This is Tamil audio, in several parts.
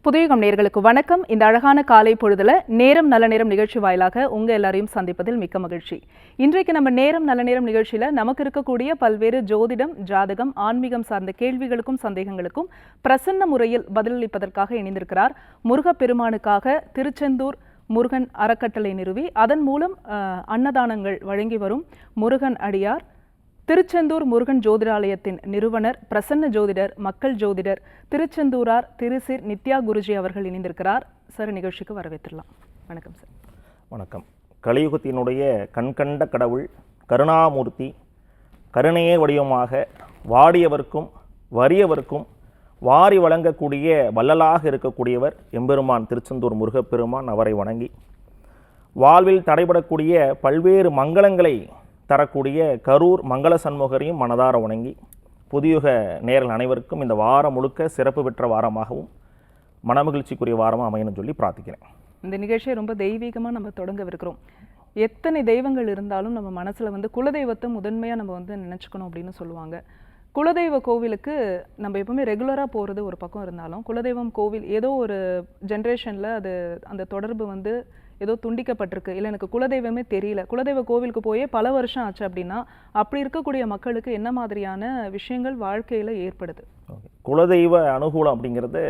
புதியுகம் நேயர்களுக்கு வணக்கம். இந்த அழகான காலை பொழுதுல நேரம் நல்ல நேரம் நிகழ்ச்சி வாயிலாக உங்க எல்லாரையும் சந்திப்பதில் மிக்க மகிழ்ச்சி. இன்றைக்கு நம்ம நேரம் நல்ல நேரம் நிகழ்ச்சியில நமக்கு இருக்கக்கூடிய பல்வேறு ஜோதிடம், ஜாதகம், ஆன்மீகம் சார்ந்த கேள்விகளுக்கும் சந்தேகங்களுக்கும் பிரசன்ன முறையில் பதிலளிப்பதற்காக இணைந்திருக்கிறார். முருகப்பெருமானுக்காக திருச்செந்தூர் முருகன் அறக்கட்டளை நிறுவி அதன் மூலம் அன்னதானங்கள் வழங்கி வரும் முருகன் அடியார், திருச்செந்தூர் முருகன் ஜோதிடாலயத்தின் நிறுவனர், பிரசன்ன ஜோதிடர், மக்கள் ஜோதிடர், திருச்செந்தூரார் திருசிர் நித்யா குருஜி அவர்கள் இணைந்திருக்கிறார். சார், நிகழ்ச்சிக்கு வரவேற்றலாம். வணக்கம் சார். வணக்கம். கலியுகத்தினுடைய கண்கண்ட கடவுள், கருணாமூர்த்தி, கருணையே வடிவமாக வாடியவர்க்கும் வறியவர்க்கும் வாரி வழங்கக்கூடிய வள்ளலாக இருக்கக்கூடியவர் எம்பெருமான் திருச்செந்தூர் முருகப்பெருமான். அவரை வணங்கி வாழ்வில் தடைபடக்கூடிய பல்வேறு மங்களங்களை தரக்கூடிய கரூர் மங்கள சண்முகரையும் மனதார வணங்கி புதியுக நேயர்கள் அனைவருக்கும் இந்த வாரம் முழுக்க சிறப்பு பெற்ற வாரமாகவும் மனமகிழ்ச்சிக்குரிய வாரமாக அமையணும்னு சொல்லி பிரார்த்திக்கிறேன். இந்த நிகழ்ச்சியை ரொம்ப தெய்வீகமாக நம்ம தொடங்கவிருக்கிறோம். எத்தனை தெய்வங்கள் இருந்தாலும் நம்ம மனசில் குலதெய்வத்தை முதன்மையாக நம்ம நினச்சிக்கணும் அப்படின்னு சொல்லுவாங்க. குலதெய்வ கோவிலுக்கு நம்ம எப்பவுமே ரெகுலராக போகிறது ஒரு பக்கம் இருந்தாலும், குலதெய்வம் கோவில் ஏதோ ஒரு ஜென்ரேஷனில் அந்த தொடர்பு ஏதோ துண்டிக்கப்பட்டிருக்கு, இல்லை எனக்கு குலதெய்வமே தெரியல, குலதெய்வ கோவிலுக்கு போயே பல வருஷம் ஆச்சு அப்படின்னா, அப்படி இருக்கக்கூடிய மக்களுக்கு என்ன மாதிரியான விஷயங்கள் வாழ்க்கையில் ஏற்படுது? குலதெய்வ அனுகூலம் அப்படிங்கிறது,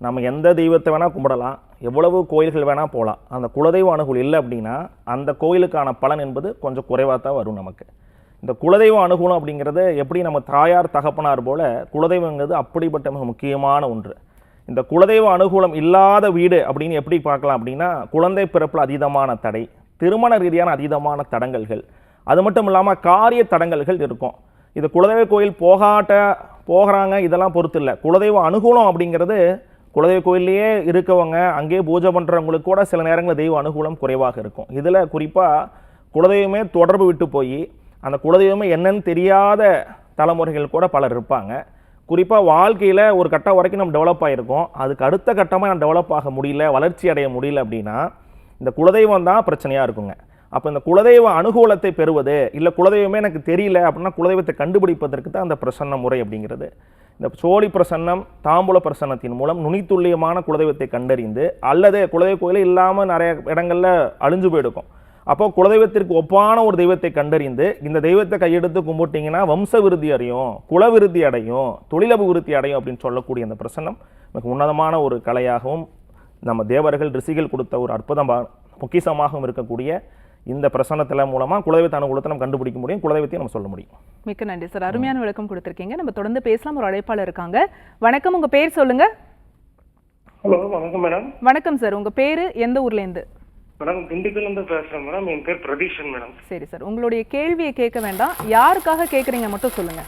நம்ம எந்த தெய்வத்தை வேணால் கும்பிடலாம், எவ்வளவு கோயில்கள் வேணால் போகலாம். அந்த குலதெய்வ அனுகூலம் இல்லை அப்படின்னா அந்த கோயிலுக்கான பலன் என்பது கொஞ்சம் குறைவாக தான் வரும் நமக்கு. இந்த குலதெய்வ அனுகூலம் அப்படிங்கிறது எப்படி நம்ம தாயார் தகப்பனார் போல் குலதெய்வங்கிறது அப்படிப்பட்ட மிக முக்கியமான ஒன்று. இந்த குலதெய்வ அனுகூலம் இல்லாத வீடு அப்படின்னு எப்படி பார்க்கலாம் அப்படின்னா, குழந்தை பிறப்பில் அதீதமான தடை, திருமண ரீதியான அதீதமான தடங்கல்கள், அது மட்டும் இல்லாமல் காரிய தடங்கல்கள் இருக்கும். இது குலதெய்வ கோயில் போகிறாங்க இதெல்லாம் பொறுத்து இல்லை. குலதெய்வ அனுகூலம் அப்படிங்கிறது குலதெய்வ கோயிலேயே இருக்கவங்க, அங்கேயே பூஜை பண்ணுறவங்களுக்கு கூட சில நேரங்களில் தெய்வ அனுகூலம் குறைவாக இருக்கும். இதில் குறிப்பாக குலதெய்வமே தொடர்பு விட்டு போய் அந்த குலதெய்வமே என்னன்னு தெரியாத தலைமுறைகள் கூட பலர் இருப்பாங்க. குறிப்பாக வாழ்க்கையில் ஒரு கட்டம் வரைக்கும் நம்ம டெவலப் ஆகிருக்கோம், அதுக்கு அடுத்த கட்டமாக நான் டெவலப் ஆக முடியல, வளர்ச்சி அடைய முடியல அப்படின்னா இந்த குலதெய்வம் தான் பிரச்சனையாக இருக்குங்க. அப்போ இந்த குலதெய்வ அனுகூலத்தை பெறுவது, இல்லை குலதெய்வமே எனக்கு தெரியல அப்படின்னா குலதெய்வத்தை கண்டுபிடிப்பதற்கு தான் அந்த பிரசன்ன முறை அப்படிங்கிறது. இந்த சோழி பிரசன்னம், தாம்பூல பிரசன்னத்தின் மூலம் நுனித்துல்லியமான குலதெய்வத்தை கண்டறிந்து, அல்லது குலதெய்வ கோயிலே இல்லாமல் நிறைய இடங்களில் அழிஞ்சு போயிருக்கும், அப்போ குலதெய்வத்திற்கு ஒப்பான ஒரு தெய்வத்தை கண்டறிந்து இந்த தெய்வத்தை கையெடுத்து கும்பிட்டிங்கன்னா வம்ச விருத்தி அடையும், குல விருத்தி அடையும், தொழிலபு விருத்தி அடையும் அப்படின்னு சொல்லக்கூடிய அந்த பிரசன்னம் மிக உன்னதமான ஒரு கலையாகவும் நம்ம தேவர்கள் ரிஷிகள் கொடுத்த ஒரு அற்புதமாக பொக்கிஷமாகவும் இருக்கக்கூடிய இந்த பிரசன்னத்தில் மூலமாக குலதெய்வத்தை அனுகூலத்தை நம்ம கண்டுபிடிக்க முடியும், குலதெய்வத்தையும் நம்ம சொல்ல முடியும். மிக்க நன்றி சார், அருமையான விளக்கம் கொடுத்துருக்கீங்க. நம்ம தொடர்ந்து பேசலாம். ஒரு அழைப்பாளர் இருக்காங்க. வணக்கம், உங்கள் பேர் சொல்லுங்க. ஹலோ, வணக்கம் மேடம். வணக்கம் சார், உங்கள் பேர் எந்த ஊர்லேருந்து? மேடம், திண்டுக்கல்லேருந்து பேசுகிறேன் மேடம். என் பேர் பிரதீஷன் மேடம். சரி சார், உங்களுடைய கேள்வியை கேட்க வேண்டாம், யாருக்காக கேட்குறீங்க மட்டும் சொல்லுங்க.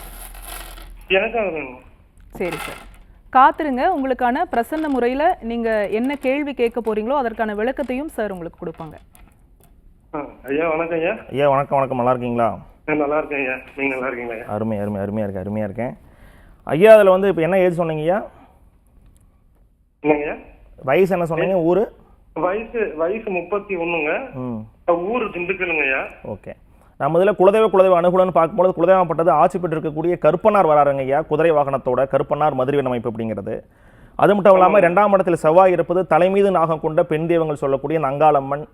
எனக்காக வேணும். சரி சார், காத்துருங்க. உங்களுக்கான பிரசன்ன முறையில் நீங்கள் என்ன கேள்வி கேட்க போறீங்களோ அதற்கான விளக்கத்தையும் சார் உங்களுக்கு கொடுப்பாங்க. ஐயா வணக்கம். ஐயா ஐயா வணக்கம். வணக்கம், நல்லா இருக்கீங்களா? நல்லா இருக்கேன் ஐயா, நீங்கள் நல்லா இருக்கீங்களா? அருமை அருமை, அருமையாக இருக்கேன் ஐயா. அதில் இப்போ என்ன ஏஜ் சொன்னீங்க ஐயா? என்னங்க வயசு என்ன சொன்னீங்க? ஊர்? வயசு 31ங்க. ஊர் திண்டுக்கலுங்க ஐயா. ஓகே. நம்ம இதில் குலதெய்வ அனுகூலம்னு பார்க்கும்போது குலதெய்வப்பட்டது ஆட்சி பெற்று இருக்கக்கூடிய கருப்பனார் வராருங்க ஐயா, குதிரை வாகனத்தோட கருப்பனார் மதுரை அமைப்பு அப்படிங்கிறது. அது மட்டும் இல்லாமல் 2ஆம் இடத்தில் செவ்வாய் இருப்பது தலைமீது நாகம் கொண்ட பெண் தெய்வங்கள் சொல்லக்கூடிய நங்காளம்மன்,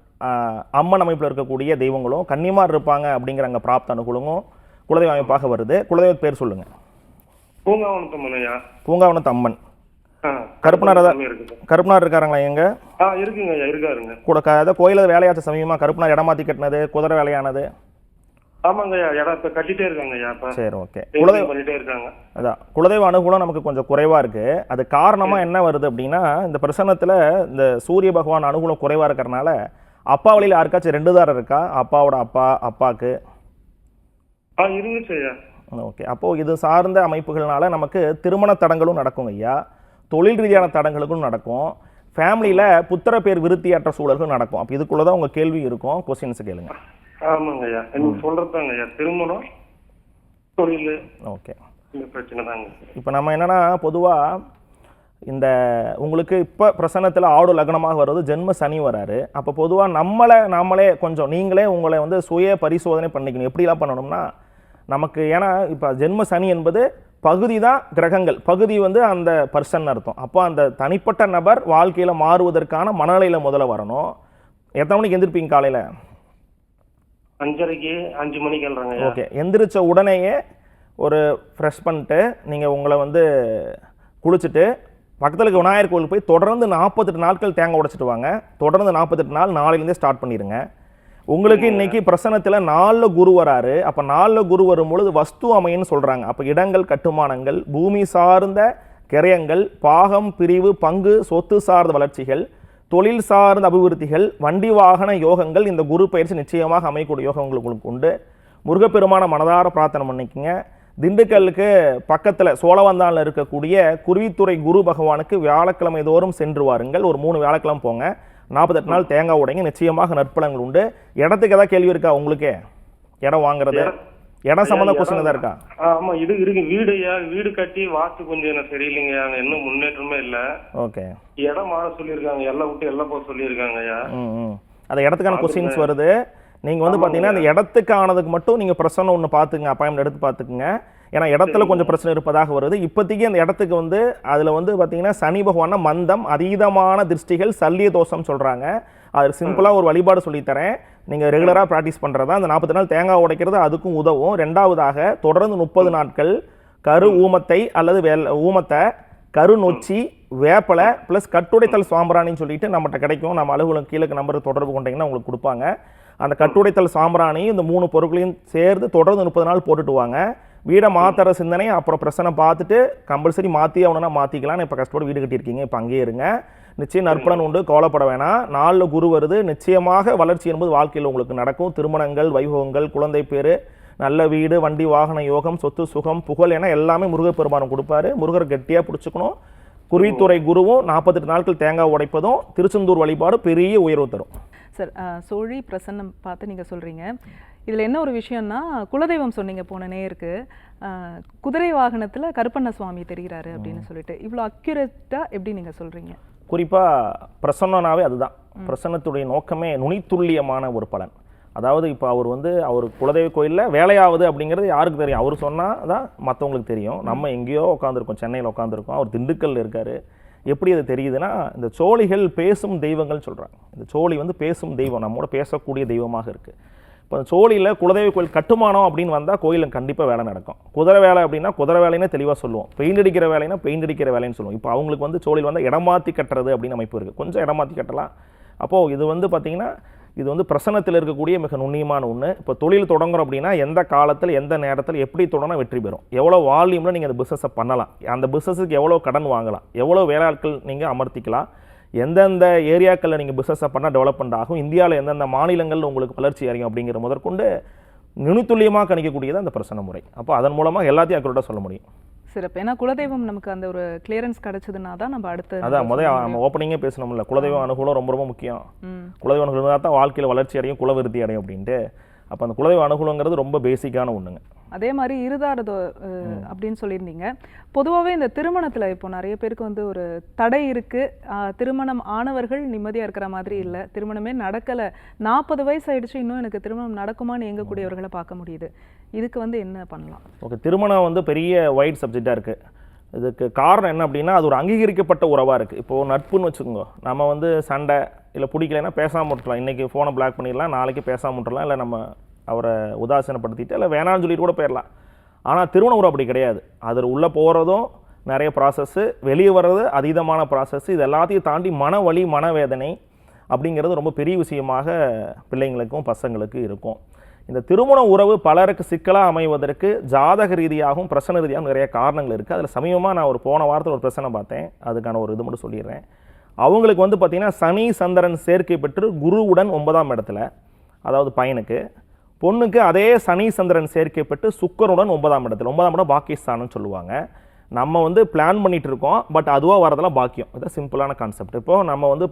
அம்மன் அமைப்பில் இருக்கக்கூடிய தெய்வங்களும் கன்னிமார் இருப்பாங்க அப்படிங்கிற அங்கே பிராப்த அனுகூலமும் குலதெய்வ அமைப்பாக வருது. குலதெய்வ பேர் சொல்லுங்க. பூங்காவனத்து அம்மன். கருப்பனார் இருக்காருங்களா? எங்க இருக்குங்க ஐயா, இருக்காருங்க. கூட கோயில வேலையாச்ச சமயமா கருப்பனார் இடம் மாத்தி கட்டினது, குதிரை வேலையானது? ஆமாங்க ஐயா, இடம் கட்டிட்டே இருக்காங்க ஐயா. சரி, ஓகே. குலதெய்வ அனுகூலம் நமக்கு கொஞ்சம் குறைவா இருக்கு. அது காரணமா என்ன வருது அப்படின்னா, இந்த பிரசன்னத்துல இந்த சூரிய பகவான் அனுகூலம் குறைவா இருக்கிறதுனால அப்பா வழியில யாருக்காச்சும் 2 தாரம் இருக்கா? அப்பாவோட அப்பாக்கு இருந்துச்சு ஐயா. ஓகே. அப்போ இது சார்ந்த அமைப்புகள்னால நமக்கு திருமண தடங்களும் நடக்கும் ஐயா, தொழில் ரீதியான தடங்களுக்கும் நடக்கும், ஃபேமிலியில் புத்திர பேர் விருத்தியற்ற சூழல்கள் நடக்கும். அப்போ இதுக்குள்ளதான் உங்க கேள்வி இருக்கும், கொஸ்டின்ஸ் கேளுங்க. ஆமாங்க ஐயா, எனக்கு சொல்றதாங்க ஐயா, திருமணம் தொழில். ஓகே, இந்த பிரச்சனை தாங்க. இப்போ நம்ம என்னன்னா, பொதுவாக இந்த உங்களுக்கு இப்போ பிரசன்னத்தில் ஆடு லக்னமாக வருவது ஜென்ம சனி வராரு. அப்போ பொதுவாக நம்மளே கொஞ்சம் நீங்களே உங்களை சுய பரிசோதனை பண்ணிக்கணும். எப்படிலாம் பண்ணணும்னா, நமக்கு ஏன்னா இப்போ ஜென்ம சனி என்பது பகுதி தான் கிரகங்கள், பகுதி வந்து அந்த பர்சன் அர்த்தம். அப்போ அந்த தனிப்பட்ட நபர் வாழ்க்கையில் மாறுவதற்கான மனநிலையில் முதல்ல வரணும். எத்தனை மணிக்கு எந்திருப்பீங்க காலையில்? 5:30க்கு 5 மணிக்கு எழுறாங்க. ஓகே, எந்திரிச்ச உடனேயே ஒரு ஃப்ரெஷ் பண்ணிட்டு நீங்கள் உங்களை வந்து குளிச்சுட்டு பக்கத்தில் இருக்க விநாயகர் கோயிலுக்கு போய் தொடர்ந்து 48 நாட்கள் தேங்காய் உடைச்சிட்டு வாங்க. தொடர்ந்து 48 நாள் நாளையிலேருந்தே ஸ்டார்ட் பண்ணிடுங்க. உங்களுக்கு இன்னைக்கு பிரசனத்தில் 4 குரு வராரு. அப்போ 4 குரு வரும்பொழுது வஸ்து அமைன்னு சொல்கிறாங்க. அப்போ இடங்கள், கட்டுமானங்கள், பூமி சார்ந்த கிரயங்கள், பாகம், பிரிவு, பங்கு, சொத்து சார்ந்த வளர்ச்சிகள், தொழில் சார்ந்த அபிவிருத்திகள், வண்டி வாகன யோகங்கள், இந்த குரு பயிற்சி நிச்சயமாக அமையக்கூடிய யோகங்கள் உங்களுக்கு உண்டு. முருகப்பெருமான மனதார பிரார்த்தனை பண்ணிக்கங்க. திண்டுக்கல்லுக்கு பக்கத்தில் சோழவந்தானில் இருக்கக்கூடிய குருவித்துறை குரு பகவானுக்கு வியாழக்கிழமை தோறும் சென்று வாருங்கள். ஒரு 3 வியாழக்கிழமை போங்க. 48 நாள் தேங்காய் உடைங்க. நிச்சயமாக நற்பலங்கள் உண்டு. இடத்துக்கு ஏதாவது கேள்வி இருக்கா உங்களுக்கு? இடம் வாங்குறது, இடம் சம்பந்த கொஸ்டின் தான் இருக்கா? ஆமா, இது இருக்கு. வீடு கட்டி வாஸ்து கொஞ்சம் எனக்கு சரியில்லைங்க. அங்க இன்னும் முன்னேற்றமே இல்ல. ஓகே, இடம் மாற சொல்லியிருக்காங்க. எல்லாம் விட்டு எல்லாம் போக சொல்லியிருக்காங்க. அந்த இடத்துக்கான கொஸ்டின்ஸ் வருது. நீங்கள் வந்து பார்த்தீங்கன்னா அந்த இடத்துக்கானதுக்கு மட்டும் நீங்கள் பிரச்சனை ஒன்று பார்த்துங்க, அப்பாயின்மெண்ட் எடுத்து பார்த்துக்குங்க. ஏன்னா இடத்துல கொஞ்சம் பிரச்சனை இருப்பதாக வருது. இப்போதைக்கு அந்த இடத்துக்கு வந்து அதில் வந்து பார்த்தீங்கன்னா சனி பகவான மந்தம், அதீதமான திருஷ்டிகள், சல்லிய தோஷம் சொல்கிறாங்க. அது சிம்பிளாக ஒரு வழிபாடு சொல்லித்தரேன். நீங்கள் ரெகுலராக ப்ராக்டிஸ் பண்ணுறதா அந்த 40 நாள் தேங்காய் உடைக்கிறது அதுக்கும் உதவும். 2வதாக தொடர்ந்து 30 நாட்கள் கரு ஊமத்தை அல்லது ஊமத்தை, கரு நொச்சி, வேப்பலை ப்ளஸ் கட்டுடைத்தல் சாம்பிராணின்னு சொல்லிட்டு நம்மகிட்ட கிடைக்கும். நம்ம அலுவலகம் கீழே நம்பருக்கு தொடர்பு கொண்டீங்கன்னா உங்களுக்கு கொடுப்பாங்க. அந்த கட்டுடைத்தல் சாம்பிராணி இந்த 3 பொருட்களையும் சேர்த்து தொடர்ந்து 30 நாள் போட்டுட்டு வாங்க. வீடை மாற்றுற சிந்தனை அப்புறம் பிரச்சனை பார்த்துட்டு கம்பல்சரி மாற்றி ஆகணும்னா மாற்றிக்கலாம். இப்போ கஷ்டப்பட்டு வீடு கட்டியிருக்கீங்க, இப்போ அங்கேயே இருங்க. நிச்சயம் நற்பலன் உண்டு, கவலைப்பட வேணாம். 4 குரு வருது. நிச்சயமாக வளர்ச்சி என்பது வாழ்க்கையில் உங்களுக்கு நடக்கும். திருமணங்கள், வைபவங்கள், குழந்தை பேர், நல்ல வீடு, வண்டி வாகன யோகம், சொத்து சுகம், புகழ் என எல்லாமே முருகப்பெருமானம் கொடுப்பாரு. முருகர் கெட்டியாக பிடிச்சிக்கணும். குருவித்துறை குருவும் 48 நாட்கள் தேங்காய் உடைப்பதும் திருச்செந்தூர் வழிபாடு பெரிய உயர்வு தரும். சார், சோழி பிரசன்னம் பார்த்து நீங்கள் சொல்கிறீங்க. இதில் என்ன ஒரு விஷயம்னா, குலதெய்வம் சொன்னீங்க போன நேருக்கு, குதிரை வாகனத்தில் கருப்பண்ண சுவாமி தெரிகிறாரு அப்படின்னு சொல்லிட்டு, இவ்வளோ அக்யூரேட்டாக எப்படி நீங்கள் சொல்கிறீங்க? குறிப்பாக பிரசன்னனாவே அதுதான். பிரசன்னத்துடைய நோக்கமே நுனித்துல்லியமான ஒரு பலன். அதாவது இப்போ அவர் குலதெய்வ கோயிலில் வேலையாகுது அப்படிங்கிறது யாருக்கு தெரியும்? அவர் சொன்னால் தான் மற்றவங்களுக்கு தெரியும். நம்ம எங்கேயோ உட்காந்துருக்கோம், சென்னையில் உட்காந்துருக்கோம், அவர் திண்டுக்கல்ல இருக்கார். எப்படி அது தெரியுதுன்னா, இந்த சோழிகள் பேசும் தெய்வங்கள் சொல்கிறாங்க. இந்த சோழி வந்து பேசும் தெய்வம், நம்மோட பேசக்கூடிய தெய்வமாக இருக்குது. இப்போ அந்த சோழியில் குலதெய்வ கோயில் கட்டுமானம் அப்படின்னு வந்தால் கோயிலில் கண்டிப்பாக வேலை நடக்கும். குதிரை வேலை அப்படின்னா குதிரை வேலைன்னு தெளிவாக சொல்லுவோம். பெயிண்ட் அடிக்கிற வேலைன்னா பெயிண்ட் அடிக்கிற வேலைன்னு சொல்லுவோம். இப்போ அவங்களுக்கு வந்து சோழியில் வந்து இடமாற்றி கட்டுறது அப்படின்னு அமைப்பு இருக்குது. கொஞ்சம் இடமாற்றி கட்டலாம். அப்போது இது வந்து பார்த்திங்கன்னா இது வந்து பிரசன்னத்தில் இருக்கக்கூடிய மிக நுண்ணியமான ஒன்று. இப்போ தொழில் தொடங்குறோம் அப்படின்னா எந்த காலத்தில் எந்த நேரத்தில் எப்படி தொடங்கினா வெற்றி பெறும், எவ்வளோ வால்யூமில் நீங்கள் அந்த பிஸ்னஸை பண்ணலாம், அந்த பிஸ்னஸுக்கு எவ்வளோ கடன் வாங்கலாம், எவ்வளோ வேலையாட்கள் நீங்கள் அமர்த்திக்கலாம், எந்தெந்த ஏரியாக்களில் நீங்கள் பிஸ்னஸை பண்ணால் டெவலப்மெண்ட் ஆகும், இந்தியாவில் எந்தெந்த மாநிலங்களில் உங்களுக்கு வளர்ச்சி அறியும் அப்படிங்கிற முதற்கொண்டு நுணுத்துல்லியமாக கணிக்கக்கூடியது அந்த பிரசன்ன முறை. அப்போ அதன் மூலமாக எல்லாத்தையும் அக்யூரேட்டாக சொல்ல முடியும். சிறப்பு. ஏன்னா குலதெய்வம் நமக்கு அந்த ஒரு கிளியரன்ஸ் கிடைச்சதுன்னா தான் நம்ம அடுத்து அதான் நம்ம ஓப்பனிங்கே பேசணும்ல, குலதெய்வ அனுகூலம் ரொம்ப ரொம்ப முக்கியம். குலதெய்வ அனுகூலம் தான் வாழ்க்கையில் வளர்ச்சி அடையும், குலவிருத்தி அடையும் அப்படின்ட்டு. அப்போ அந்த குலதெய்வ அனுகூலங்கிறது ரொம்ப பேசிக்கான ஒன்றுங்க. அதே மாதிரி இருதாரதோ அப்படின்னு சொல்லியிருந்தீங்க. பொதுவாகவே இந்த திருமணத்தில் இப்போ நிறைய பேருக்கு வந்து ஒரு தடை இருக்குது. திருமணம் ஆனவர்கள் நிம்மதியாக இருக்கிற மாதிரி இல்லை, திருமணமே நடக்கலை, 40 வயசு ஆயிடுச்சு, இன்னும் எனக்கு திருமணம் நடக்குமான்னு இயங்கக்கூடியவர்களை பார்க்க முடியுது. இதுக்கு வந்து என்ன பண்ணலாம்? ஓகே, திருமணம் வந்து பெரிய வைட் சப்ஜெக்டாக இருக்குது. இதுக்கு காரணம் என்ன அப்படின்னா, அது ஒரு அங்கீகரிக்கப்பட்ட உறவாக இருக்குது. இப்போது நட்புன்னு வச்சுக்கோங்க, நம்ம வந்து சண்டை இல்லை பிடிக்கலைன்னா பேசாமல் விட்டுலாம். இன்றைக்கி ஃபோனை பிளாக் பண்ணிடலாம், நாளைக்கு பேசாமல் விட்டுறலாம், இல்லை நம்ம அவரை உதாசீனப்படுத்திட்டு இல்லை வேணான்னு சொல்லிட்டு கூட போயிடலாம். ஆனால் திருமண உறவு அப்படி கிடையாது. அதில் உள்ளே போகிறதும் நிறைய ப்ராசஸ்ஸு, வெளியே வர்றது அதீதமான ப்ராசஸ். இது எல்லாத்தையும் தாண்டி மனவலி, மனவேதனை அப்படிங்கிறது ரொம்ப பெரிய விஷயமாக பிள்ளைங்களுக்கும் பசங்களுக்கு இருக்கும். இந்த திருமண உறவு பலருக்கு சிக்கலாக அமைவதற்கு ஜாதக ரீதியாகவும் பிரச்சனை ரீதியாகவும் நிறைய காரணங்கள் இருக்குது. அதில் சமீபமாக நான் போன வாரத்தில் ஒரு பிரச்சனை பார்த்தேன், அதுக்கான ஒரு இது மட்டும் சொல்லிடுறேன். அவங்களுக்கு வந்து பார்த்திங்கன்னா சனி சந்திரன் சேர்க்கை பெற்று குருவுடன் 9ஆம் இடத்துல, அதாவது பையனுக்கு, பொண்ணுக்கு அதே சனி சந்திரன் சேர்க்கை பெற்று சுக்கரனுடன் 9ஆம் இடத்துல. 9ஆம் இடம் பாக்கியஸ்தானம்னு சொல்லுவாங்க. நம்ம வந்து பிளான் பண்ணிகிட்டு இருக்கோம், பட் அதுவாக வரதெல்லாம் பாக்கியம். இதுதான் சிம்பிளான கான்செப்ட். இப்போது நம்ம வந்து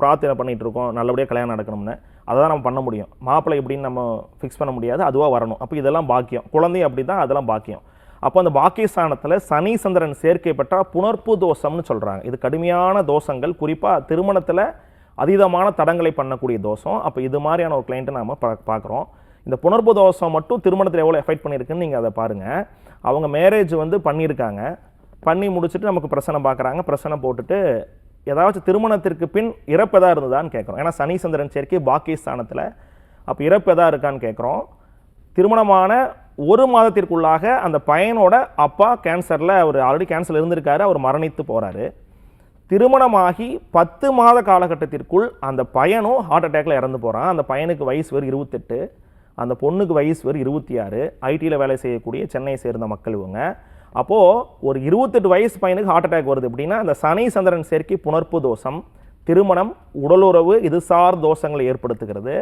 பிரார்த்தனை பண்ணிகிட்டு இருக்கோம் நல்லபடியாக கல்யாணம் நடக்கணும்னு, அதை தான் நம்ம பண்ண முடியும். மாப்பிள்ளை எப்படின்னு நம்ம ஃபிக்ஸ் பண்ண முடியாது, அதுவாக வரணும். அப்போ இதெல்லாம் பாக்கியம். குழந்தை அப்படி தான், அதெல்லாம் பாக்கியம். அப்போ அந்த பாக்கியஸ்தானத்தில் சனி சந்திரன் சேர்க்கை பெற்றால் புணர்ப்பு தோஷம்னு சொல்கிறாங்க. இது கடுமையான தோஷங்கள், குறிப்பாக திருமணத்தில் அதீதமான தடங்களை பண்ணக்கூடிய தோஷம். அப்போ இது மாதிரியான ஒரு கிளைண்ட்டை நாம் பார்க்குறோம். இந்த புணர்ப்பு தோஷம் மட்டும் திருமணத்தில் எவ்வளோ எஃபெக்ட் பண்ணியிருக்குன்னு நீங்கள் அதை பாருங்கள். அவங்க மேரேஜ் வந்து பண்ணியிருக்காங்க, பண்ணி முடிச்சுட்டு நமக்கு பிரசனம் பார்க்குறாங்க, பிரசனம் போட்டுட்டு ஏதாச்சும் திருமணத்திற்கு பின் இறப்பு எதாக இருந்ததான்னு கேட்குறோம். ஏன்னா சனி சந்திரன் சேர்க்கை பாக்கியஸ்தானத்தில், அப்போ இறப்பு எதாக இருக்கான்னு கேட்குறோம். திருமணமான 1 மாதத்திற்குள்ளாக அந்த பையனோட அப்பா கேன்சரில், அவர் ஆல்ரெடி கேன்சர் இருந்திருக்காரு, அவர் மரணித்து போகிறாரு. திருமணமாகி 10 மாத காலகட்டத்திற்குள் அந்த பையனும் ஹார்ட் அட்டாக்ல இறந்து போகிறான். அந்த பையனுக்கு வயசு வெறும் 28, அந்த பொண்ணுக்கு வயசு வெறும் 26. ஐடியில் வேலை செய்யக்கூடிய சென்னையை சேர்ந்த மக்கள் இவங்க. அப்போது ஒரு 28 வயசு பையனுக்கு ஹார்ட் அட்டாக் வருது அப்படின்னா அந்த சனி சந்திரன் சேர்க்கை புணர்ப்பு தோஷம், திருமணம், உடலுறவு இது சார் தோஷங்களை ஏற்படுத்துகிறது.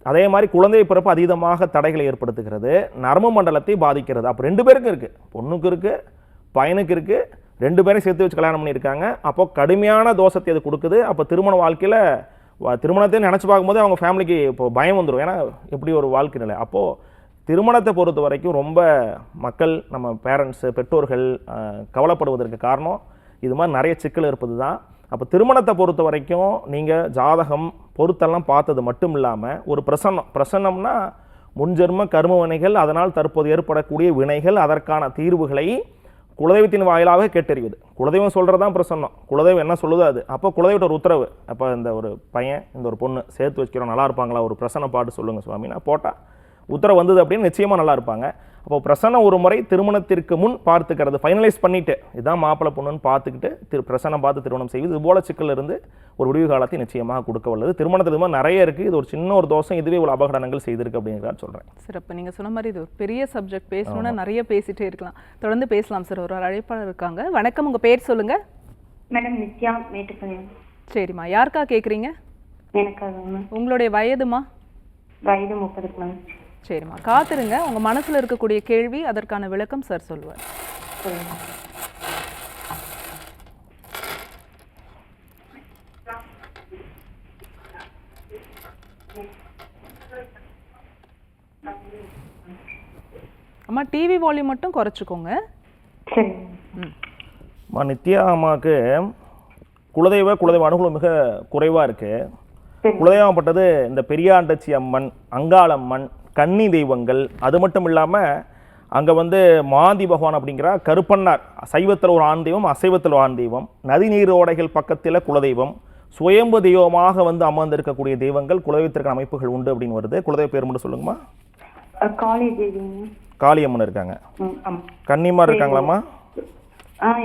அதே மாதிரி குழந்தை பிறப்பு அதீதமாக தடைகளை ஏற்படுத்துகிறது, நரம்பு மண்டலத்தை பாதிக்கிறது. அப்போ 2 பேருக்கும் இருக்குது, பொண்ணுக்கு இருக்குது, பையனுக்கு இருக்குது, 2 பேரும் சேர்த்து வச்சு கல்யாணம் பண்ணியிருக்காங்க. அப்போ கடுமையான தோஷத்தை அது கொடுக்குது. அப்போ திருமண வாழ்க்கையில் திருமணத்தை நினச்சி பார்க்கும்போது அவங்க ஃபேமிலிக்கு இப்போ பயம் வந்துடும். ஏன்னா எப்படி ஒரு வாழ்க்கை நிலை. அப்போது திருமணத்தை பொறுத்த வரைக்கும் ரொம்ப மக்கள், நம்ம பேரண்ட்ஸு, பெற்றோர்கள் கவலைப்படுவதற்கு காரணம் இது மாதிரி நிறைய சிக்கல் இருப்பது தான். அப்போ திருமணத்தை பொறுத்த வரைக்கும் நீங்கள் ஜாதகம் பொருத்தெல்லாம் பார்த்தது மட்டும் இல்லாமல் ஒரு பிரசன்னம்னா முன்ஜென்ம கர்ம வினைகள், அதனால் தற்போது ஏற்படக்கூடிய வினைகள், அதற்கான தீர்வுகளை குலதெய்வத்தின் வாயிலாக கேட்டறிவது. குலதெய்வம் சொல்கிறது தான் பிரசன்னம், குலதெய்வம் என்ன சொல்லுதோ அது. அப்போ குலதெய்வட்ட ஒரு உத்தரவு, அப்போ இந்த ஒரு பையன் இந்த ஒரு பொண்ணு சேர்த்து வச்சுக்கிறோம், நல்லா இருப்பாங்களா, ஒரு பிரசன்னம் பாட்டு சொல்லுங்கள் சுவாமினா போட்டால் உத்தரவு வந்தது அப்படின்னு நிச்சயமாக நல்லா இருப்பாங்க. அப்போ பிரசன்னம் ஒரு முறை திருமணத்திற்கு முன் பார்த்துக்கிறது, ஃபைனலைஸ் பண்ணிவிட்டு இதுதான் மாப்பிள்ளை பொண்ணுன்னு பார்த்துக்கிட்டு பிரசன்னம் பார்த்து திருமணம் செய்வது, இது போல சிக்கல் இருந்து ஒரு விடிவு காலத்தை நிச்சயமாக கொடுக்க வல்லது. திருமணத்தில் இது நிறைய இருக்குது, இது ஒரு சின்ன ஒரு தோஷம், இதுவே ஒரு அபகடனங்கள் செய்திருக்கு அப்படிங்கிறத சொல்கிறேன். சார், அப்போ நீங்கள் சொன்ன மாதிரி இது ஒரு பெரிய சப்ஜெக்ட், பேசணும்னா நிறைய பேசிகிட்டே இருக்கலாம். தொடர்ந்து பேசலாம் சார். ஒரு அழைப்பாளர் இருக்காங்க. வணக்கம், உங்கள் பேர் சொல்லுங்கள். மேடம் நித்யா, மேட்டுப்பாளையம். சரிம்மா, யாருக்கா கேட்குறீங்க? எனக்காக. உங்களுடைய வயதுமா? வயது 30 மேம். சரிம்மா, காத்துருங்க. உங்கள் மனசில் இருக்கக்கூடிய கேள்வி, அதற்கான விளக்கம் சார் சொல்லுவார். சரிங்க. அம்மா, டிவி வால்யூம் மட்டும் குறைச்சிக்கோங்க. சரிங்க. நித்யா அம்மாவுக்கு குலதெய்வ அனுகூலம் மிக குறைவாக இருக்குது. குலதெய்வப்பட்டது இந்த பெரியாண்டச்சி அம்மன், அங்காளம்மன், கன்னி தெய்வங்கள், அது மட்டும் இல்லாமல் அங்கே வந்து மாந்தி பகவான் அப்படிங்கிற கருப்பன்னார், சைவத்தில் ஒரு ஆண் தெய்வம், அசைவத்தில் ஒரு ஆண் தெய்வம், நதி நீரோடைகள் பக்கத்தில் குலதெய்வம், சுயம்பு தெய்வமாக வந்து அமர்ந்திருக்கக்கூடிய தெய்வங்கள், குலதெய்வத்திற்கான அமைப்புகள் உண்டு அப்படின்னு வருது. குலதெய்வ பேர் மட்டும் சொல்லுங்கம்மா. காளியம்மன் இருக்காங்க. கன்னிமார் இருக்காங்களாம்மா?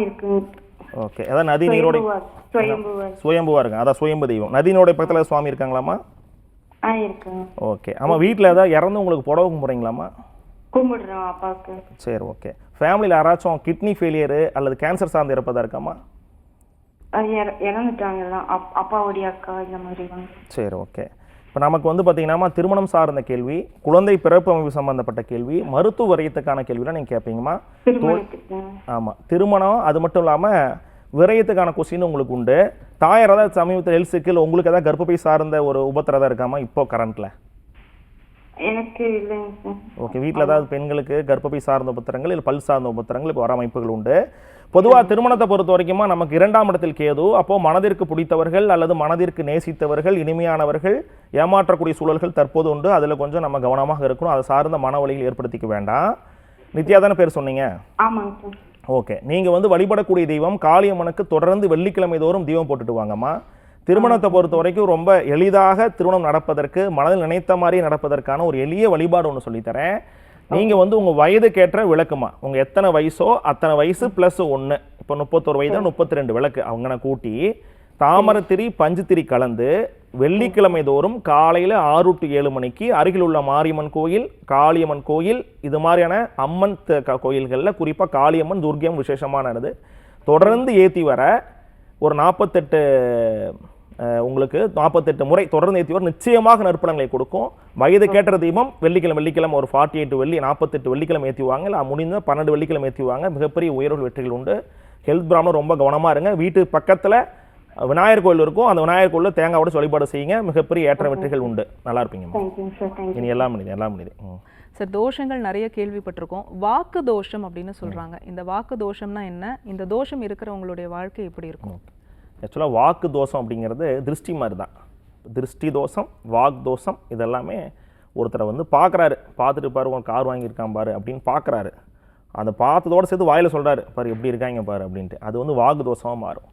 இருக்கு. ஓகே. அதான் நதி நீரோடை சுயம்புவா இருக்காங்க, அதான் சுயம்பு தெய்வம். நதி நீரோடை பக்கத்தில் சுவாமி இருக்காங்களாம்மா? ஓகே. ஆமாம், வீட்டில் ஏதாவது இறந்து உங்களுக்கு புடவை கும்பிட்றீங்களாம்மா? கும்பிடுறோம் அப்பாவுக்கு. சரி, ஓகே. ஃபேமிலியில் யாராச்சும் கிட்னி ஃபெயிலியரு அல்லது கேன்சர் சார்ந்து இறப்பதா இருக்காம்மா? இறந்துட்டாங்க அப்பாவுடைய அக்கா இந்த மாதிரி. சரி, ஓகே. இப்போ நமக்கு வந்து பார்த்தீங்கன்னா திருமணம் சார்ந்த கேள்வி, குழந்தை பிறப்பு அமைப்பு சம்பந்தப்பட்ட கேள்வி, மருத்துவ விரயத்துக்கான கேள்விலாம் நீங்கள் கேட்பீங்கம்மா. ஆமாம், திருமணம் அது மட்டும் இல்லாமல் விரயத்துக்கான கொஸ்டின் உங்களுக்கு உண்டு. தாயார் ஏதாவது சமீபத்தில் ஹெல்த் சிக்கல், உங்களுக்கு ஏதாவது கர்ப்பப்பை சார்ந்த ஒரு உபத்திரம் தான் இருக்காமா இப்போ கரண்ட்ல? எனக்கு இல்லைங்க. ஓகே. வீட்டில் ஏதாவது பெண்களுக்கு கர்ப்பப்பை சார்ந்த உபத்திரங்கள் இல்லை பல் சார்ந்த உபத்திரங்கள் இப்போ வர அமைப்புகள் உண்டு. பொதுவாக திருமணத்தை பொறுத்த வரைக்குமா நமக்கு 2ஆம் இடத்தில் கேது. அப்போது மனதிற்கு பிடித்தவர்கள் அல்லது மனதிற்கு நேசித்தவர்கள், இனிமையானவர்கள் ஏமாற்றக்கூடிய சூழல்கள் தற்போது உண்டு. அதில் கொஞ்சம் நம்ம கவனமாக இருக்கணும். அதை சார்ந்த மன வலிகள் ஏற்படுத்திக்க வேண்டாம். நித்யா தானே பேர் சொன்னீங்க? ஆமாங்க. ஓகே. நீங்கள் வந்து வழிபடக்கூடிய தெய்வம் காளியம்மனுக்கு தொடர்ந்து வெள்ளிக்கிழமை தோறும் தீபம் போட்டுட்டு வாங்கம்மா. திருமணத்தை பொறுத்த வரைக்கும் ரொம்ப எளிதாக திருமணம் நடப்பதற்கு, மனதில் நினைத்த மாதிரி நடப்பதற்கான ஒரு எளிய வழிபாடு ஒன்று சொல்லித்தரேன். நீங்கள் வந்து உங்கள் வயதுக்கேற்ற விளக்குமா, உங்கள் எத்தனை வயசோ அத்தனை வயசு ப்ளஸ் 1, இப்போ 31 வயது 32 விளக்கு அவங்கன கூட்டி தாமரத்திரி பஞ்சுத்திரி கலந்து வெள்ளிக்கிழமை தோறும் காலையில் 6 to 7 மணிக்கு அருகில் உள்ள மாரியம்மன் கோயில், காளியம்மன் கோயில், இது மாதிரியான அம்மன் கோயில்களில் குறிப்பாக காளியம்மன், துர்க்கியம் விசேஷமானது தொடர்ந்து ஏற்றி வர ஒரு 48 உங்களுக்கு 48 முறை தொடர்ந்து ஏற்றி வர நிச்சயமாக நற்பலன்களை கொடுக்கும். வயது கேட்ட தீபம் வெள்ளிக்கிழமை ஒரு 48 வெள்ளி 48 வெள்ளிக்கிழமை ஏற்றிவாங்க, இல்லை முடிந்த 12 வெள்ளிக்கிழமை ஏற்றிவாங்க. மிகப்பெரிய உயர்வு வெற்றிகள் உண்டு. ஹெல்த் பிராமணம் ரொம்ப கவனமாக இருங்க. வீட்டு பக்கத்தில் விநாயகர் கோயில் இருக்கும், அந்த விநாயகர் கோயிலில் தேங்காய் உடைச்சு வழிபாடு செய்யுங்க. மிகப்பெரிய ஏற்ற வெற்றிகள் உண்டு. நல்லா இருப்பீங்க. இனி எல்லாம் முடியுது. சார், தோஷங்கள் நிறைய கேள்விப்பட்டிருக்கோம். வாக்கு தோஷம் அப்படின்னு சொல்றாங்க. இந்த வாக்கு தோஷம்னா என்ன? இந்த தோஷம் இருக்கிறவங்களுடைய வாழ்க்கை எப்படி இருக்கும்? ஆக்சுவலாக வாக்கு தோஷம் அப்படிங்கிறது திருஷ்டி மாதிரி தான். திருஷ்டி தோஷம், வாக் தோஷம் இதெல்லாமே ஒருத்தரை வந்து பார்க்குறாரு, பார்த்துட்டு பாரு உன் கார் வாங்கியிருக்கான் பாரு அப்படின்னு பார்க்குறாரு. அந்த பார்த்ததோடு சேர்த்து வாயில் சொல்கிறாரு, பாரு எப்படி இருக்காங்க பாரு அப்படின்ட்டு. அது வந்து வாக்கு தோஷமாக மாறும்.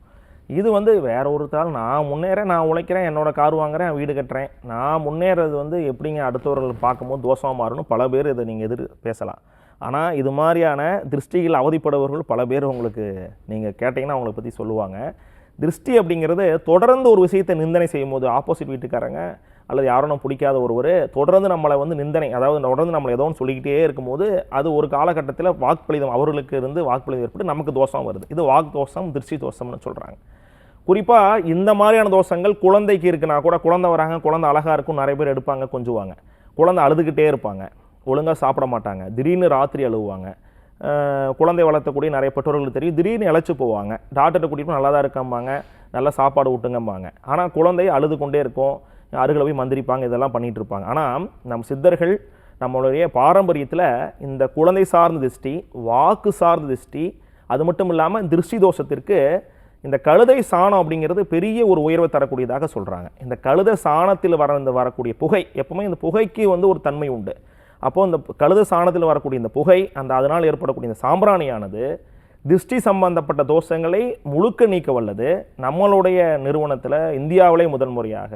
இது வந்து வேற ஒருத்தால் நான் முன்னேறேன், நான் உழைக்கிறேன், என்னோட கார் வாங்குறேன், வீடு கட்டுறேன், நான் முன்னேறது வந்து எப்படிங்க அடுத்தவர்கள் பார்க்கும்போது தோஷமாக மாறணும். பல பேர் இதை நீங்கள் பேசலாம். ஆனால் இது மாதிரியான திருஷ்டிகள் அவதிப்படுபவர்கள் பல பேர் உங்களுக்கு நீங்கள் கேட்டிங்கன்னா அவங்கள பற்றி சொல்லுவாங்க. திருஷ்டி அப்படிங்கிறது தொடர்ந்து ஒரு விஷயத்தை நிந்தனை செய்யும் போது ஆப்போசிட் வீட்டுக்காரங்க அல்லது யாரும் பிடிக்காத ஒருவர் தொடர்ந்து நம்மளை வந்து நிந்தனை, அதாவது தொடர்ந்து நம்மளை ஏதோ ஒன்று சொல்லிக்கிட்டே இருக்கும்போது அது ஒரு காலகட்டத்தில் வாக்குப்பளிதம் அவர்களுக்கு இருந்து வாக்குப்பளிதம் ஏற்பட்டு நமக்கு தோஷம் வருது. இது வாக்கு தோஷம், திருஷ்டி தோஷம்னு சொல்கிறாங்க. குறிப்பாக இந்த மாதிரியான தோஷங்கள் குழந்தைக்கு இருக்குன்னா கூட, குழந்தை வராங்க, குழந்தை அழகாக இருக்கும், நிறைய பேர் எடுப்பாங்க, கொஞ்சுவாங்க. குழந்தை அழுதுகிட்டே இருப்பாங்க, ஒழுங்காக சாப்பிட மாட்டாங்க, திடீர்னு ராத்திரி அழுவாங்க. குழந்தை வளர்த்தக்கூடிய நிறைய பெற்றோர்களுக்கு தெரியும், திடீர்னு இழைச்சி போவாங்க. டாக்டர்கிட்ட கூட்டிகிட்டு நல்லா தான் இருக்கம்பாங்க, நல்லா சாப்பாடு ஊட்டுங்கம்பாங்க. ஆனால் குழந்தை அழுது கொண்டே இருக்கும், அருகில் போய் மந்திரிப்பாங்க, இதெல்லாம் பண்ணிகிட்டு இருப்பாங்க. ஆனால் நம் சித்தர்கள் நம்மளுடைய பாரம்பரியத்தில் இந்த குழந்தை சார்ந்த திருஷ்டி, வாக்கு சார்ந்த திருஷ்டி, அது மட்டும் இல்லாமல் திருஷ்டி தோஷத்திற்கு இந்த கழுதை சாணம் அப்படிங்கிறது பெரிய ஒரு உயர்வை தரக்கூடியதாக சொல்கிறாங்க. இந்த கழுதை சாணத்தில் வரக்கூடிய புகை, எப்பவுமே இந்த புகைக்கு வந்து ஒரு தன்மை உண்டு. அப்போது இந்த கழுதை சாணத்தில் வரக்கூடிய இந்த புகை, அதனால் ஏற்படக்கூடிய இந்த சாம்பிராணியானது திருஷ்டி சம்பந்தப்பட்ட தோஷங்களை முழுக்க நீக்க வல்லது. நம்மளுடைய நிறுவனத்தில் இந்தியாவிலே முதல் முறையாக,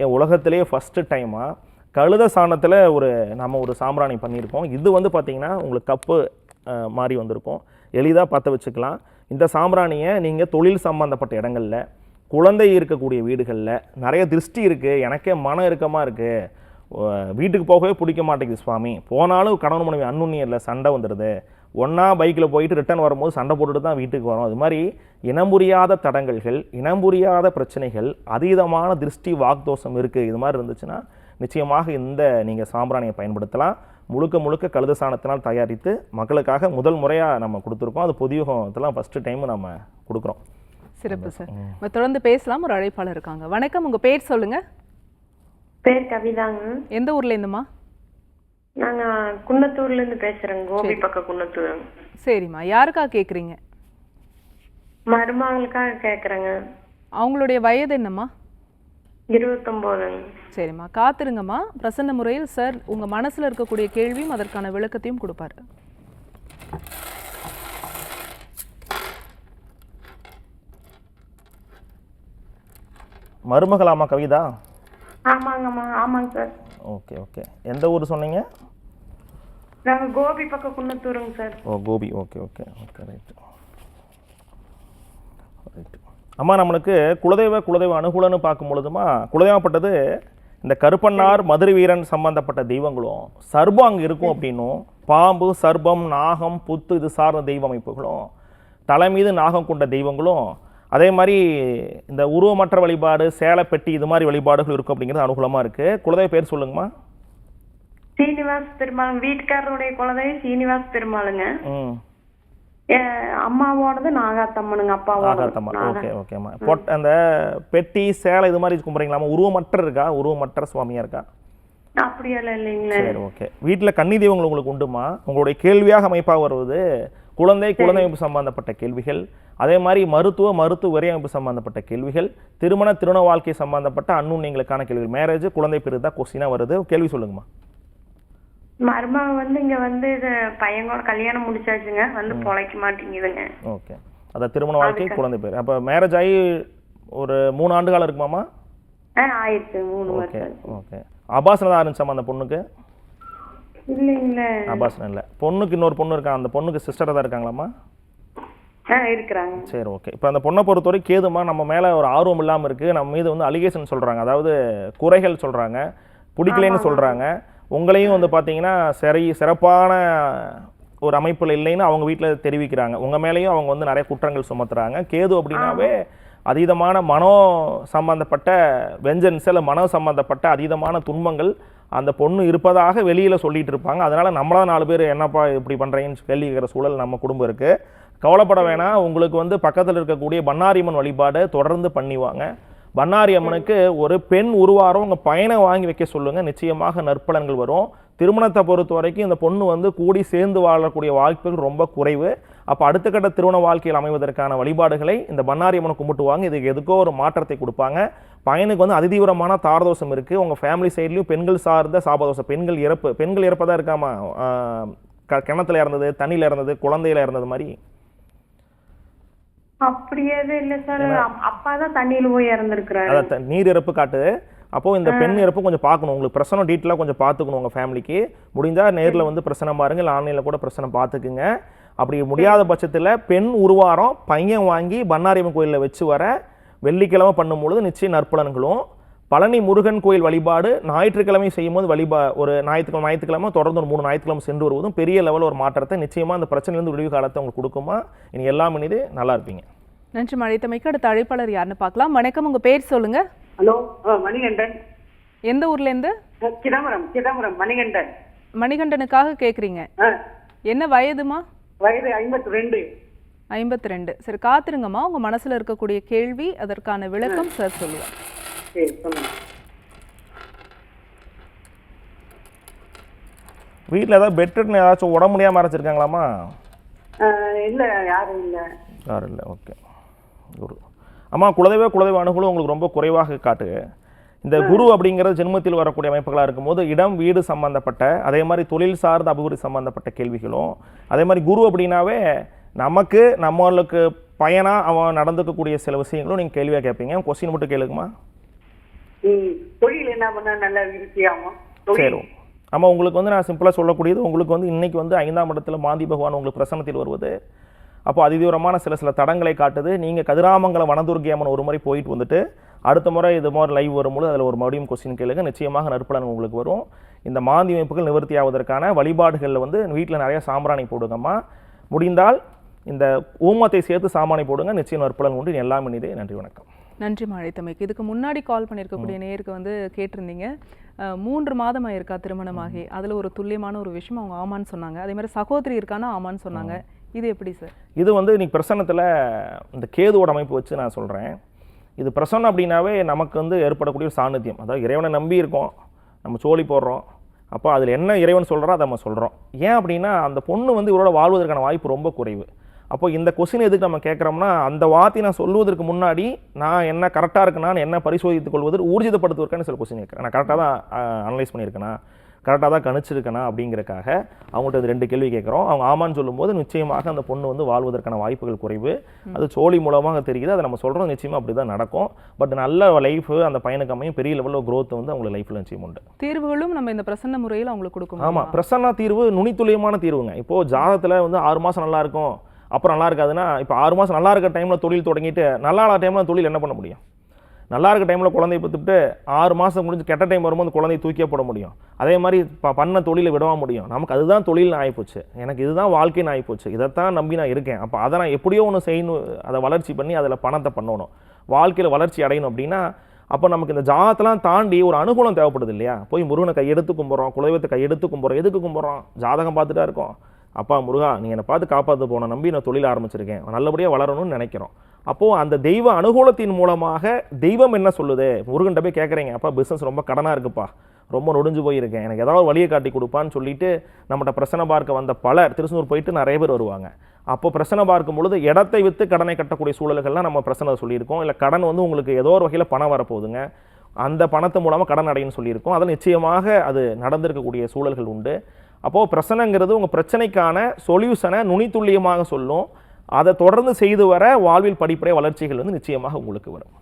என் உலகத்திலே ஃபஸ்ட்டு டைமாக கழுதை சாணத்தில் நம்ம ஒரு சாம்பிராணி பண்ணியிருக்கோம். இது வந்து பார்த்திங்கன்னா உங்களுக்கு கப்பு மாதிரி வந்திருக்கும், எளிதாக பற்ற வச்சுக்கலாம். இந்த சாம்பிராணியை நீங்கள் தொழில் சம்பந்தப்பட்ட இடங்களில், குழந்தை இருக்கக்கூடிய வீடுகளில், நிறைய திருஷ்டி இருக்குது, எனக்கே மன இறுக்கமாக இருக்குது, வீட்டுக்கு போகவே பிடிக்க மாட்டேங்குது சுவாமி, போனாலும் கணவன் மனைவி அன்னுண்ணியரில் சண்டை வந்துடுது, ஒன்றா பைக்கில் போயிட்டு ரிட்டர்ன் வரும்போது சண்டை போட்டுட்டு தான் வீட்டுக்கு வரோம், அது மாதிரி இனம் புரியாத தடங்கல்கள், இனம் புரியாத பிரச்சனைகள், அதீதமான திருஷ்டி வாக்தோஷம் இருக்குது, இது மாதிரி இருந்துச்சுன்னா நிச்சயமாக இந்த நீங்கள் சாம்பிராணியை பயன்படுத்தலாம். முழுக்க முழுக்க கழுத சாணத்தினால் தயாரித்து மக்களுக்காக முதல் முறையாக நம்ம கொடுத்துருக்கோம். அது பொதுயுகத்தெல்லாம் ஃபஸ்ட்டு டைம் நம்ம கொடுக்குறோம். சிறப்பு சார். நம்ம தொடர்ந்து பேசலாம். ஒரு அழைப்பாளர் இருக்காங்க. வணக்கம், உங்கள் பேர் சொல்லுங்கள். பேர் கவிதாங்க. எந்த ஊர்ல இருந்துமா? நாங்க குன்னத்தூர்ல இருந்து பேசுறோங்க, கோபி பக்கம் குன்னத்தூர். சரிம்மா, யாருக்காக கேட்குறீங்க? மருமகளுக்காக கேட்குறேங்க. அவங்களுடைய வயது என்னம்மா? 29. சரிம்மா, காத்துருங்கம்மா. பிரசன்ன முறையில் சார் உங்கள் மனசில் இருக்கக்கூடிய கேள்வியும் அதற்கான விளக்கத்தையும் கொடுப்பாரு. மருமகளாமா கவிதா? ஆமாங்கம்மா. ஆமாங்க சார். Okay okay. எந்த ஊர் சொன்னீங்க? நாங்கள் கோபி பக்கம் குன்னத்தூருங்க சார். ஓ Gobi. Okay okay okay right right. அம்மா, நம்மளுக்கு குலதெய்வ அனுகூலன்னு பார்க்கும் பொழுதுமா, குலதெய்வப்பட்டது இந்த கருப்பன்னார், மதுரை வீரன் சம்பந்தப்பட்ட தெய்வங்களும், சர்பம் அங்கே இருக்கும் அப்படின்னும், பாம்பு, சர்பம், நாகம், புத்து இது சார்ந்த தெய்வ அமைப்புகளும், தலை மீது நாகம் கொண்ட தெய்வங்களும், அதே மாதிரி இந்த உருவமற்ற வழிபாடு, சேலை பெட்டி இது மாதிரி வழிபாடுகள் இருக்கும் அப்படிங்கிறது அனுகூலமாக இருக்குது. குலதெய்வ பேர் சொல்லுங்கம்மா. சீனிவாஸ் பெருமாள். வீட்டுக்காரருடைய குலதெய்வம் சீனிவாஸ் பெருமாளுங்க. அம்மாவோடது நாகாத்தம்மனுங்க. நாகாத்தம்மன். ஓகே ஓகேம்மா. அந்த பெட்டி, சேலை இது மாதிரி கும்பிட்றீங்களாம்மா? உருவமற்ற இருக்கா? உருவமற்ற சுவாமியா இருக்கா? அப்படியெல்லாம் இல்லைங்களே. சரி ஓகே. வீட்டில் கன்னி தெய்வங்கள் உங்களுக்கு உண்டுமா? உங்களுடைய கேள்வியாக அமைப்பாக வருவது குழந்தை அமைப்பு சம்பந்தப்பட்ட கேள்விகள், அதே மாதிரி மருத்துவ அமைப்பு சம்பந்தப்பட்ட கேள்விகள், திருமண வாழ்க்கை சம்பந்தப்பட்ட அன்னுண்ணியங்களுக்கான கேள்விகள், மேரேஜ், குழந்தை பேரு தான் கொஸ்டினாக வருது. கேள்வி சொல்லுங்கம்மா. மருமக வந்து இங்க வந்து இது பையனோட கல்யாணம் முடிச்சாச்சுங்க, வந்து பொழைக்க மாட்டேங்குதுங்க. ஓகே. அதான் திருமண வாழ்க்கை, குழந்தை பேர். அப்போ மேரேஜ் ஆகி ஒரு 3 ஆண்டு காலம் இருக்குமாம்மா? ஆயிடுச்சு, 3 வருஷம். ஓகே. அபாசனம் தான் இருந்துச்சாம்மா அந்த பொண்ணுக்கு? இல்லைங்களே, அபாசனம் இல்லை. பொண்ணுக்கு இன்னொரு பொண்ணு இருக்கா, அந்த பொண்ணுக்கு சிஸ்டராக தான் இருக்காங்களாம்மா? இருக்கிறாங்க. சரி ஓகே. இப்போ அந்த பொண்ணை பொறுத்தவரை கேதுமா நம்ம மேலே ஒரு ஆர்வம் இல்லாமல் இருக்குது, நம்ம மீது வந்து அலிகேஷன் சொல்கிறாங்க, அதாவது குறைகள் சொல்கிறாங்க, பிடிக்கலைன்னு சொல்கிறாங்க. உங்களையும் வந்து பார்த்தீங்கன்னா சிறப்பான ஒரு அமைப்பில் இல்லைன்னு அவங்க வீட்டில் தெரிவிக்கிறாங்க. உங்கள் மேலேயும் அவங்க வந்து நிறைய குற்றங்கள் சுமத்துறாங்க. கேது அப்படின்னாவே அதீதமான மனோ சம்பந்தப்பட்ட வெஞ்சன்ஸ், இல்லை மனோ சம்பந்தப்பட்ட அதீதமான துன்பங்கள் அந்த பொண்ணு இருப்பதாக வெளியில் சொல்லிட்டு இருப்பாங்க. அதனால் நம்மளா 4 பேர் என்னப்பா இப்படி பண்ணுறீங்கன்னு கேள்வி கேட்குற சூழல் நம்ம குடும்பம் இருக்குது. கவலைப்பட வேணாம். உங்களுக்கு வந்து பக்கத்தில் இருக்கக்கூடிய பண்ணாரியம்மன் வழிபாடு தொடர்ந்து பண்ணிவாங்க. பண்ணாரி அம்மனுக்கு ஒரு பெண் உருவாரம் உங்கள் பையனை வாங்கி வைக்க சொல்லுங்கள், நிச்சயமாக நற்பலன்கள் வரும். திருமணத்தை பொறுத்த வரைக்கும் இந்த பொண்ணு வந்து கூடி சேர்ந்து வாழக்கூடிய வாய்ப்புகள் ரொம்ப குறைவு. அப்போ அடுத்த கட்ட திருமண வாழ்க்கையில் அமைவதற்கான வழிபாடுகளை இந்த பண்ணாரி அம்மனை கும்பிட்டுவாங்க. இதுக்கு எதுக்கோ ஒரு மாற்றத்தை கொடுப்பாங்க. பையனுக்கு வந்து அதிதீவிரமான தாரதோஷம் இருக்குது. உங்கள் ஃபேமிலி சைட்லேயும் பெண்கள் சார்ந்த சாபதோஷம், பெண்கள் இறப்பதாக இருக்காமா, கிணத்துல இறந்தது, தண்ணியில் இறந்தது, குழந்தையில இறந்தது மாதிரி. அப்படியே இல்ல சார், அப்பா தான் தண்ணியில போய் இறந்துருக்கிறாரு. அதான் நீர் இறப்பு காட்டுது. அப்போது இந்த பெண் இறப்பு கொஞ்சம் பார்க்கணும். உங்களுக்கு பிரச்சனை டீட்டெயிலாக கொஞ்சம் பார்த்துக்கணும். உங்கள் ஃபேமிலிக்கு முடிஞ்சால் நேரில் வந்து பிரச்சனை பாருங்கள், இல்லை ஆன்லைனில் கூட பிரச்சனை பார்த்துக்குங்க. அப்படி முடியாத பட்சத்தில் பெண் உருவாரம் பையன் வாங்கி பண்ணாரியம்மன் கோயிலில் வச்சு வர வெள்ளிக்கிழமை பண்ணும்பொழுது நிச்சயம் நற்பலன்களும். பழனி முருகன் கோயில் வழிபாடு ஞாயிற்றுக்கிழமை செய்யும்போது ஒரு ஞாயிற்றுக்கிழமை தொடர்ந்து ஒரு 3 ஞாயிற்றுக்கிழமை சென்று வருவதும் பெரிய லெவலில் ஒரு மாற்றத்தை நிச்சயமாக அந்த பிரச்சனையிலிருந்து விடுவி காலத்தை உங்களுக்கு கொடுக்குமா. இனி எல்லாம் இனிது நல்லா இருப்பீங்க. நன்றி அழைத்தமைக்கு. அடுத்த அழைப்பாளர் யாருன்னு பார்க்கலாம். வணக்கம், உங்க பேர் சொல்லுங்க. ஹலோ, மணிகண்டன். எந்த ஊர்ல இருந்து? சிதம்பரம் மணிகண்டன். மணிகண்டனுக்காக கேக்குறீங்க. என்ன வயதுமா? வயது 52. 52. சரி, காத்துருங்கம்மா. உங்க மனசுல இருக்கக்கூடிய கேள்வி, அதற்கான விளக்கம் சார் சொல்லுவார். வீட்டில் ஏதாவது பெட்னு ஏதாச்சும் உடம்பு முடியாமல் அரைச்சிருக்காங்களாமா? இல்லை, யாரும் இல்லை. யாரும் இல்லை. ஓகே. குரு அம்மா, குலதெய்வ அனுகூலம் உங்களுக்கு ரொம்ப குறைவாக காட்டு. இந்த குரு அப்படிங்கிறது ஜென்மத்தில் வரக்கூடிய அமைப்புகளாக இருக்கும்போது இடம் வீடு சம்பந்தப்பட்ட, அதே மாதிரி தொழில் சார்ந்த அபிவிருத்தி சம்பந்தப்பட்ட கேள்விகளும், அதே மாதிரி குரு அப்படின்னாவே நம்மளுக்கு பயனாக அவன் நடந்துக்கக்கூடிய சில விஷயங்களும் நீங்கள் கேள்வியாக கேட்பீங்க. கொஸ்டின் மட்டும் கேளுக்குமா. தொழில் என்ன பண்ண நல்ல விருத்தியாகும். சரி ஆமாம், உங்களுக்கு வந்து நான் சிம்பிளாக சொல்லக்கூடியது, உங்களுக்கு வந்து இன்றைக்கி வந்து 5ஆம் இடத்துல மாந்தி பகவான் உங்களுக்கு பிரசன்னத்தில் வருவது. அப்போ அதிதீவிரமான சில தடங்களை காட்டுது. நீங்கள் கதிராமங்கலம் வனதுர்க்கி அம்மன் ஒரு முறை போயிட்டு வந்துட்டு அடுத்த முறை இது மாதிரி லைவ் வரும்போது அதில் ஒரு மறுபடியும் கொஸ்டின் கேளுங்க. நிச்சயமாக நற்பலன் உங்களுக்கு வரும். இந்த மாந்தி அமைப்புகள் நிவர்த்தி ஆவதற்கான வழிபாடுகளில் வந்து வீட்டில் நிறைய சாம்பிராணி போடுங்கம்மா. முடிந்தால் இந்த ஊமத்தை சேர்த்து சாமானை போடுங்க. நிச்சயம் நற்பலன் உண்டு. எல்லாம் இனிதே. நன்றி, வணக்கம். நன்றி அழைத்தமைக்கு. இதுக்கு முன்னாடி கால் பண்ணியிருக்கக்கூடிய நேருக்கு வந்து கேட்டிருந்தீங்க, 3 மாதம் ஆயிருக்கா திருமணமாகி. அதில் ஒரு துல்லியமான ஒரு விஷயம் அவங்க ஆமான்னு சொன்னாங்க. அதே மாதிரி சகோதரி இருக்கானா ஆமான்னு சொன்னாங்க. இது எப்படி சார்? இது வந்து இன்னைக்கு பிரசன்னத்தில் இந்த கேதுவோட அமைப்பு வச்சு நான் சொல்கிறேன். இது பிரசன்னம் அப்படின்னாவே நமக்கு வந்து ஏற்படக்கூடிய ஒரு சாநித்தியம். அதாவது இறைவனை நம்பி இருக்கோம், நம்ம சோழி போடுறோம். அப்போ அதில் என்ன இறைவன் சொல்கிறோம் அதை நம்ம சொல்கிறோம். ஏன் அப்படின்னா அந்த பொண்ணு வந்து இவரோட வாழ்வதற்கான வாய்ப்பு ரொம்ப குறைவு. அப்போ இந்த கொஸ்டின் எதுக்கு நம்ம கேட்குறோம்னா, அந்த வார்த்தை நான் சொல்வதற்கு முன்னாடி நான் என்ன கரெக்டாக இருக்குன்னா என்ன பரிசோதித்துக் கொள்வது ஊர்ஜிதப்படுத்துவதற்கான சில கொஸ்டின் கேட்குறேன். நான் கரெக்டாக தான் அனலைஸ் பண்ணியிருக்கேனா, கரெக்டாக தான் கணிச்சிருக்கேனா அப்படிங்கிறக்காக அவங்கள்ட்ட 2 கேள்வி கேட்குறோம். அவங்க ஆமான்னு சொல்லும்போது நிச்சயமாக அந்த பொண்ணு வந்து வாழ்வதற்கான வாய்ப்புகள் குறைவு. அது சோழி மூலமாக தெரியுது. அதை நம்ம சொல்கிறோம். நிச்சயமாக அப்படி தான் நடக்கும். பட் நல்ல லைஃப் அந்த பையனுக்கு அமையும். பெரிய லெவலில் க்ரோத் வந்து அவங்களுக்கு லைஃப்பில் நிச்சயம் உண்டு. தீர்வுகளும் நம்ம இந்த பிரசன்ன முறையில் அவங்களுக்கு கொடுக்கணும். ஆமாம், பிரசன்னா தீர்வு நுனித்துளியமான தீர்வுங்க. இப்போது ஜாதகத்தில் வந்து 6 மாதம் நல்லா இருக்கும், அப்புறம் நல்லா இருக்காதுன்னா, இப்போ 6 மாதம் நல்லா இருக்க டைமில் தொழில் தொடங்கிட்டு நல்லா இல்லாத டைமில் தொழில் என்ன பண்ண முடியும்? நல்லா இருக்க டைமில் குழந்தைய பத்துட்டு 6 மாதம் முடிஞ்சு கெட்ட டைம் வரும்போது குழந்தைய தூக்கியே போட முடியும். அதே மாதிரி பண்ண தொழிலை விடவா முடியும்? நமக்கு அதுதான் தொழில்னு ஆகிப்போச்சு, எனக்கு இதுதான் வாழ்க்கைன்னு ஆகிப்போச்சு, இதைத்தான் நம்பி நான் இருக்கேன். அப்போ அதை நான் எப்படியோ ஒன்று செய்யணும், அதை வளர்ச்சி பண்ணி அதில் பணத்தை பண்ணணும், வாழ்க்கையில் வளர்ச்சி அடையணும். அப்படின்னா அப்போ நமக்கு இந்த ஜாதகத்தெல்லாம் தாண்டி ஒரு அனுகூலம் தேவைப்படுது இல்லையா? போய் முருகனை கையெடுத்து கும்பிட்றோம், குலதெய்வத்தை கையெடுத்து கும்பிட்றோம். எதுக்கு கும்பிட்றோம்? ஜாதகம் பார்த்துட்டா இருக்கோம். அப்பா முருகா, நீ என்னை பார்த்து காப்பாற்ற போன நம்பி நான் தொழில் ஆரம்பிச்சிருக்கேன், நல்லபடியாக வளரணும்னு நினைக்கிறோம். அப்போது அந்த தெய்வ அனுகூலத்தின் மூலமாக தெய்வம் என்ன சொல்லுது? முருகன்ட்ட போய் கேட்குறீங்க, அப்பா பிஸ்னஸ் ரொம்ப கடனாக இருக்குப்பா, ரொம்ப நொடிஞ்சு போயிருக்கேன், எனக்கு ஏதாவது வழியை காட்டி கொடுப்பான்னு சொல்லிட்டு நம்மகிட்ட பிரச்சனை பார்க்க வந்த பலர் திருச்செந்தூர் போயிட்டு நிறைய பேர் வருவாங்க. அப்போ பிரச்சனை பார்க்கும் பொழுது இடத்தை விற்று கடனை கட்டக்கூடிய சூழல்கள்லாம் நம்ம பிரச்சனை சொல்லியிருக்கோம். இல்லை கடன் வந்து உங்களுக்கு ஏதோ ஒரு வகையில் பணம் வரப்போகுதுங்க, அந்த பணத்து மூலமாக கடன் அடையன்னு சொல்லியிருக்கோம். அதில் நிச்சயமாக அது நடந்திருக்கக்கூடிய சூழல்கள் உண்டு. அப்போது பிரச்சனைங்கிறது உங்கள் பிரச்சனைக்கான சொல்யூஷனை நுனித்துல்லியமாக சொல்லும். அதை தொடர்ந்து செய்து வர வாழ்வில் படிப்படைய வளர்ச்சிகள் வந்து நிச்சயமாக உங்களுக்கு வரும்.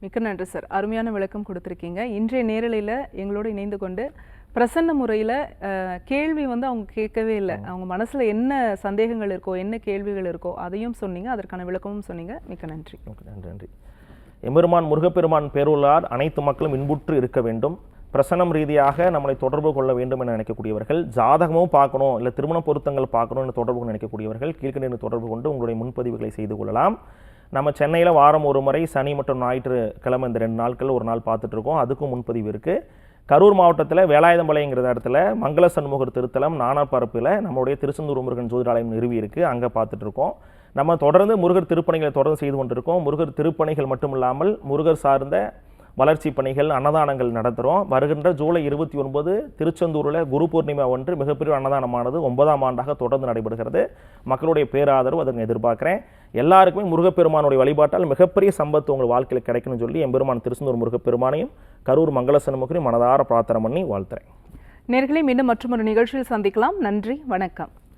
மிக்க நன்றி சார், அருமையான விளக்கம் கொடுத்துருக்கீங்க. இன்றைய நேரலையில் எங்களோடு இணைந்து கொண்டு பிரசன்ன முறையில் கேள்வி வந்து அவங்க கேட்கவே இல்லை, அவங்க மனசில் என்ன சந்தேகங்கள் இருக்கோ, என்ன கேள்விகள் இருக்கோ அதையும் சொன்னீங்க, அதற்கான விளக்கமும் சொன்னீங்க. மிக்க நன்றி. நன்றி நன்றி. எம்பெருமான் முருகப்பெருமான் பேருள்ளார் அனைத்து மக்களும் இன்புற்று இருக்க வேண்டும், பிரசனம் ரீதியாக நம்மளை தொடர்பு கொள்ள வேண்டும் என நினைக்கக்கூடியவர்கள், ஜாதகமும் பார்க்கணும் இல்லை திருமண பொருத்தங்கள் பார்க்கணும்னு தொடர்பு நினைக்கக்கூடியவர்கள் கீழ்கண்ட தொடர்பு கொண்டு உங்களுடைய முன்பதிவுகளை செய்து கொள்ளலாம். நம்ம சென்னையில் வாரம் ஒரு முறை சனி மற்றும் ஞாயிற்றுக்கிழமை இந்த 2 நாட்கள் ஒரு நாள் பார்த்துட்ருக்கோம், அதுக்கும் முன்பதிவு இருக்குது. கரூர் மாவட்டத்தில் வேலாயுதம்பாளையங்கிற இடத்துல மங்கள சண்முகர் திருத்தலம் நானார்பரப்பில் நம்மளுடைய திருச்செந்தூர் முருகன் ஜோதிடாலயம் நிறுவி இருக்குது, அங்கே பார்த்துட்ருக்கோம். நம்ம தொடர்ந்து முருகர் திருப்பணிகளை தொடர்ந்து செய்து கொண்டிருக்கோம். முருகர் திருப்பணிகள் மட்டும் இல்லாமல் முருகர் சார்ந்த வளர்ச்சி பணிகள், அன்னதானங்கள் நடத்துகிறோம். வருகின்ற ஜூலை 29 திருச்செந்தூரில் குரு பூர்ணிமா ஒன்று மிகப்பெரிய அன்னதானமானது 9ஆம் ஆண்டாக தொடர்ந்து நடைபெறுகிறது. மக்களுடைய பேராதரவு அதற்கு எதிர்பார்க்குறேன். எல்லாருக்குமே முருகப்பெருமானுடைய வழிபாட்டால் மிகப்பெரிய சம்பத்து உங்கள் வாழ்க்கையில் கிடைக்கணும்னு சொல்லி எம்பெருமான் திருச்செந்தூர் முருகப்பெருமானையும் கரூர் மங்கள சண்முகரையும் மனதார பிரார்த்தனை பண்ணி வாழ்த்துறேன். நேயர்களே, மீண்டும் மற்றொரு நிகழ்ச்சியில் சந்திக்கலாம். நன்றி, வணக்கம்.